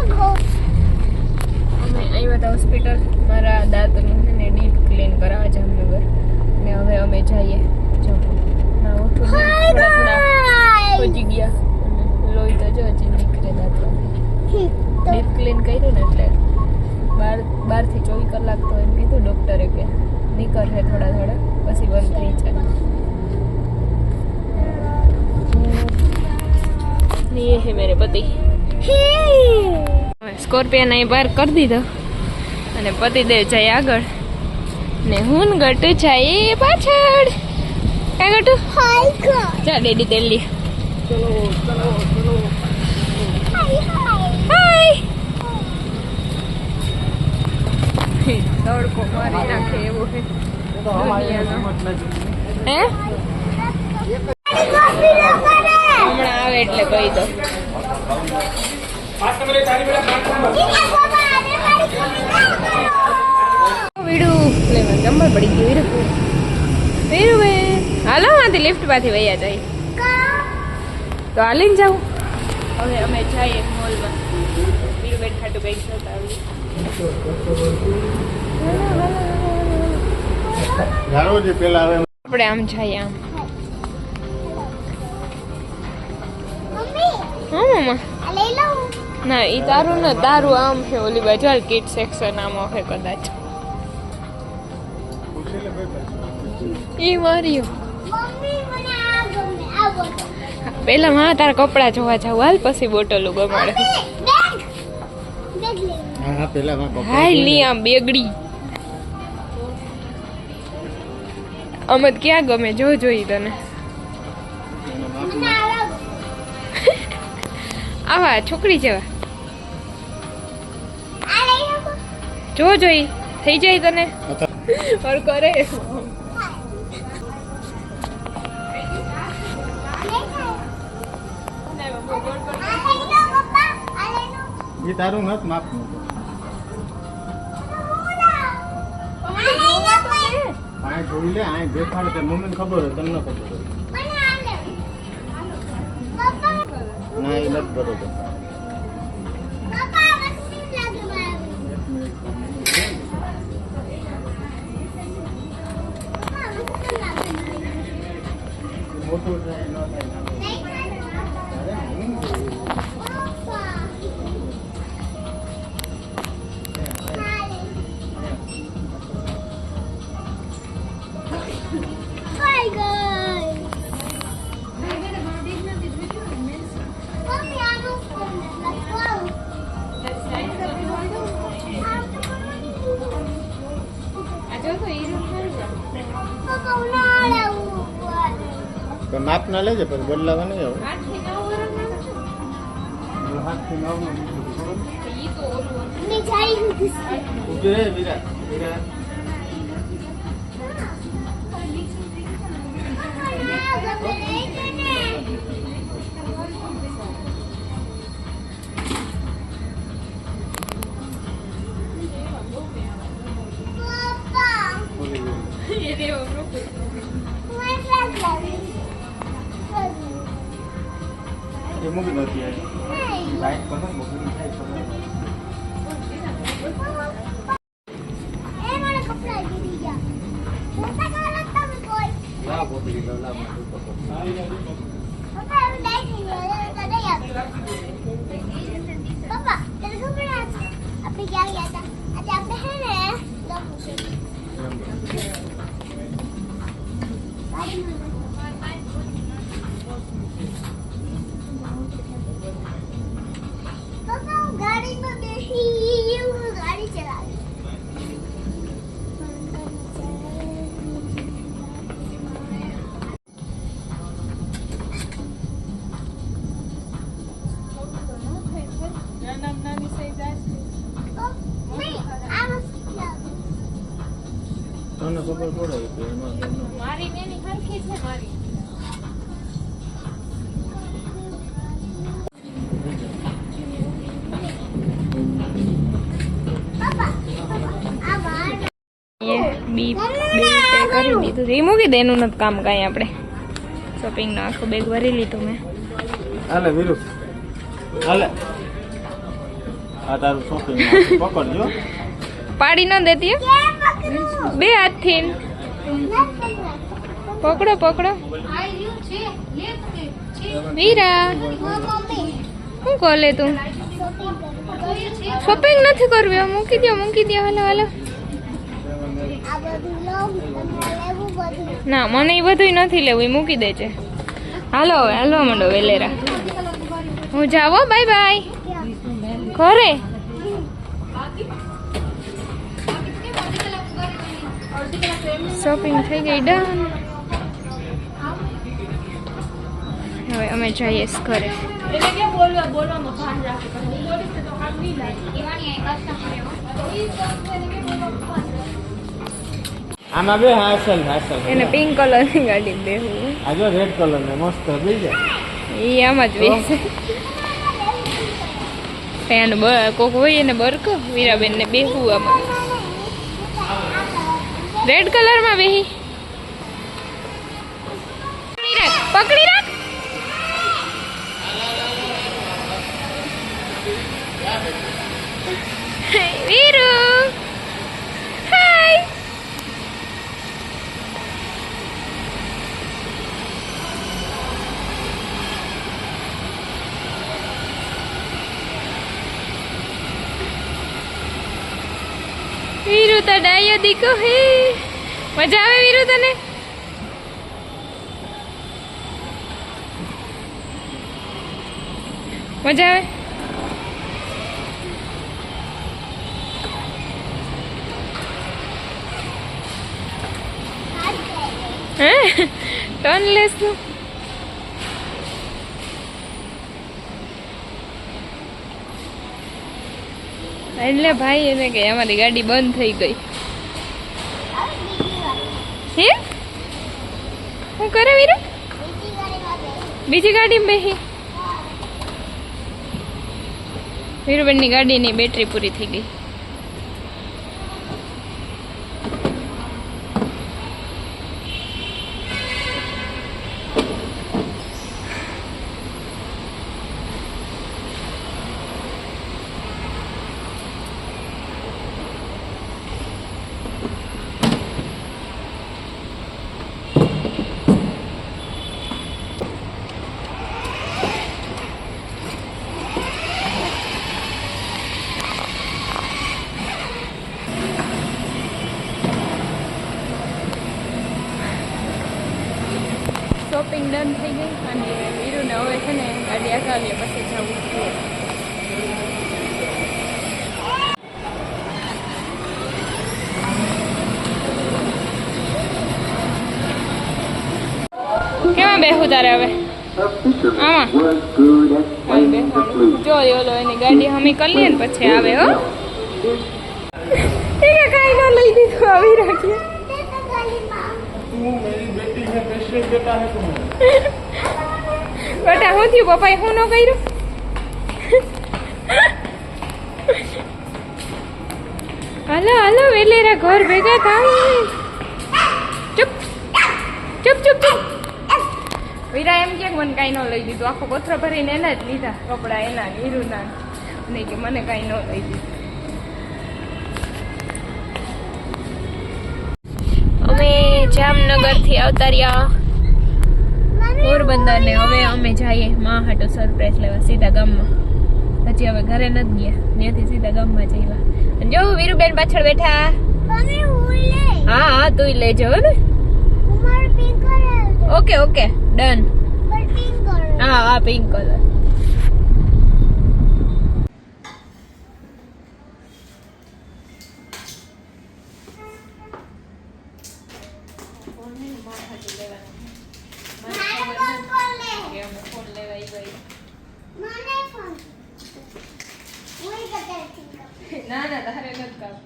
અમે આવ્યા હોસ્પિટલ મારા દાંતનું છે ને ડીપ ક્લીન કરાવવા જામનગર ને હવે અમે જઈએ ના ઓઠું થોડા પહોંચી ગયા લોહી તો જો હજી નીકળે દાંતમાં ડીપ ક્લીન કર્યું ને એટલે 12 થી 24 કલાક તો એમ કીધું ડૉક્ટરે કે નીકળે થોડા પછી બંધ થઈ જાય ये है मेरे पति स्कॉर्पियन અહીં પાર્ક કરી દીધો અને પતિદેવ જાય આગળ ને હું ગટુ જાય પાછળ ક્યાં ગટુ જા ડેડી તેલ લી ચલો હાય તડકો મારી નાખે એવો હે હે હમણાં આવે એટલે કહી દો વીડું જમવા પડી ગયું વીરું હાલો માંથી લિફ્ટ માંથી વૈયા જાય તો હાલીને જાઉં હવે અમે જઈએ મોલમાં વીરું બેઠ ખાટું કંઈક જોતા આપણે આમ જઈએ આમ હા મમ્મા ના ઈ તારું ને તારું આમ છે ઓલી બાજુ હાલ કિડ સેક્શન આમ હશે કદાચ ઈ માર્યો પેલા માં તારા કપડા જોવા જાવ હાલ પછી બોટલો ગમાડે હાય લી આમ બેગડી અમદ ક્યાં ગમે જો જોઈ તને આવા છોકરી જેવા જો જોઈ થઈ જાય તને ઓર કરે ये तारू मत माफ आए જોઈ લે આય દેખાડ તે મમ્મીને ખબર હોય તમને ખબર હોય ના એ નથી બરોબર મોટું થાય ન થાય માપ ના લેજે પછી બદલાવા નહીં આવું 8 થી 9 ये मूवी होती है लाइट पर ना मूवी दिखाई पड़ रहा है ए मारा कपड़ा गिर गया मोटा का लगता है कोई ना वो भी गला में पापा हम देख रहे हैं तो यार पापा तेरे को भी आपने क्या किया था अच्छा आपने है ना दो पूछे गाड़ी में बैठी गाड़ी चला रही તને ખબર પડે કે મારી બેની હરખી છે મારી કરી દીધું એ મૂકી દે એનું નથી કામ કાંઈ આપણે શોપિંગનો આખો બેગ ભરી લીધું મેં હાલે વીરુ હાલે આ તારું શોપિંગ પકડજો. પાડી ન દેતી હો. બે હાથથી પકડો પકડો. વીરા શું કોલે તું? શોપિંગ નથી કરવી. મૂકી દો હાલો હાલો. ના મને એ બધું નથી લેવું, એ મૂકી દે છે. હાલો હવે હાલવા માંડો વેલેરા. હું જાવ, બાય બાય. ઘરે શોપિંગ થઈ ગઈ ડન. હવે અમે જઈએ ઘરે. આમાં બે હાસલ એને પિંક કલરની ગાડી બેહું. આ જો રેડ કલર ને મસ્ત થઈ જાય. એ આમ જ બેસે. એનું કોક હોય એને બરકો વીરાબેન ને બેહું આમાં રેડ કલરમાં બેહી. પકડી રાખ. વીરુ હાય. વીરુ તો ડાયો દીકો હે. મજા આવે વીરુ તને? મજા આવે? હે ટર્ન લેશું. એટલે ભાઈ એને કે અમારી ગાડી બંધ થઈ ગઈ. હે શું કરે વીરુ? બીજી ગાડીમાં બેહી. વીરુબેનની ગાડીની બેટરી પૂરી થઈ ગઈ. શોપિંગ ડન થઈ ગઈ અને વીરુને હવે છે ને ગાડી આગાવીએ પછી જવું છે. કેમાં બેહું તારે હવે? આમાં હાલ બેહવાનું. જો ઓલો એની ગાડી હમી કરી લઈએ ને પછી આવે. હો એ કાંઈ ન લઈ દીધું આવી રાખીએ. બેટા શું થયું? પપ્પાએ શું ન કર્યું? હાલો હાલો વેલેરા ઘર ભેગા થાય. ચૂપ ચૂપ ચૂપ ચૂપ. વીરા એમ કે મને કાંઈ ન લઈ દીધું. આખો પથરો ભરીને એના જ લીધા કપડા, એના વીરુના. નહીં કે મને કાંઈ ન લઈ દીધું. અમે જામનગરથી આવતા રહ્યા પોરબંદર ને હવે અમે જઈએ માં હાટો સરપ્રાઈઝ લેવા સીધા ગામમાં. હજી હવે ઘરે નથી ગયા, ત્યાંથી સીધા ગામમાં જઈવા. અને જો વીરુબેન પાછળ બેઠા. હા હા તું લેજો ને. Okay okay done. હા હા પિંક કલર. ના ના તારે નથી કામ.